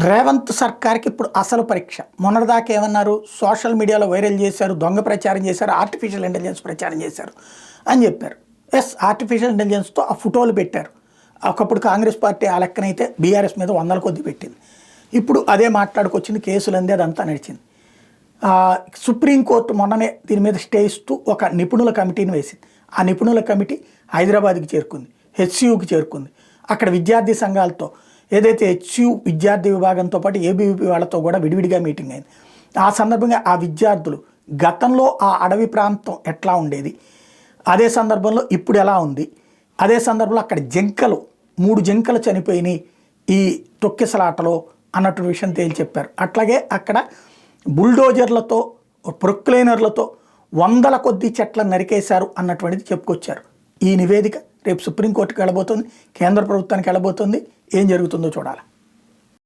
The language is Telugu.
రేవంత్ సర్కార్కి ఇప్పుడు అసలు పరీక్ష. మొన్నటిదాకా ఏమన్నారు, సోషల్ మీడియాలో వైరల్ చేశారు, దొంగ ప్రచారం చేశారు, ఆర్టిఫిషియల్ ఇంటెలిజెన్స్ ప్రచారం చేశారు అని చెప్పారు. ఎస్, ఆర్టిఫిషియల్ ఇంటెలిజెన్స్తో ఆ ఫోటోలు పెట్టారు. ఒకప్పుడు కాంగ్రెస్ పార్టీ ఆ లెక్కనైతే బీఆర్ఎస్ మీద 100 కొద్ది పెట్టింది. ఇప్పుడు అదే మాట్లాడుకొచ్చింది, కేసులు అంది, అదంతా నడిచింది. సుప్రీంకోర్టు మొన్ననే దీని మీద స్టే ఇస్తూ ఒక నిపుణుల కమిటీని వేసింది. ఆ నిపుణుల కమిటీ హైదరాబాద్కి చేరుకుంది, హెచ్సియుకి చేరుకుంది. అక్కడ విద్యార్థి సంఘాలతో, ఏదైతే హెచ్సియు విద్యార్థి విభాగంతో పాటు ఏబీవీపీ వాళ్ళతో కూడా విడివిడిగా మీటింగ్ అయింది. ఆ సందర్భంగా ఆ విద్యార్థులు గతంలో ఆ అడవి ప్రాంతం ఎట్లా ఉండేది, అదే సందర్భంలో ఇప్పుడు ఎలా ఉంది, అదే సందర్భంలో అక్కడ జింకలు 3 జింకలు చనిపోయినాయి ఈ తొక్కిసలాటలో అన్నట్టు విషయం తేల్చి చెప్పారు. అట్లాగే అక్కడ బుల్డోజర్లతో, ప్రొక్లైనర్లతో 100ల కొద్ది చెట్లను నరికేశారు అన్నటువంటిది చెప్పుకొచ్చారు. ఈ నివేదిక రేపు సుప్రీంకోర్టుకి వెళ్ళబోతుంది, కేంద్ర ప్రభుత్వానికి వెళ్ళబోతుంది. ఏం జరుగుతుందో చూడాలి.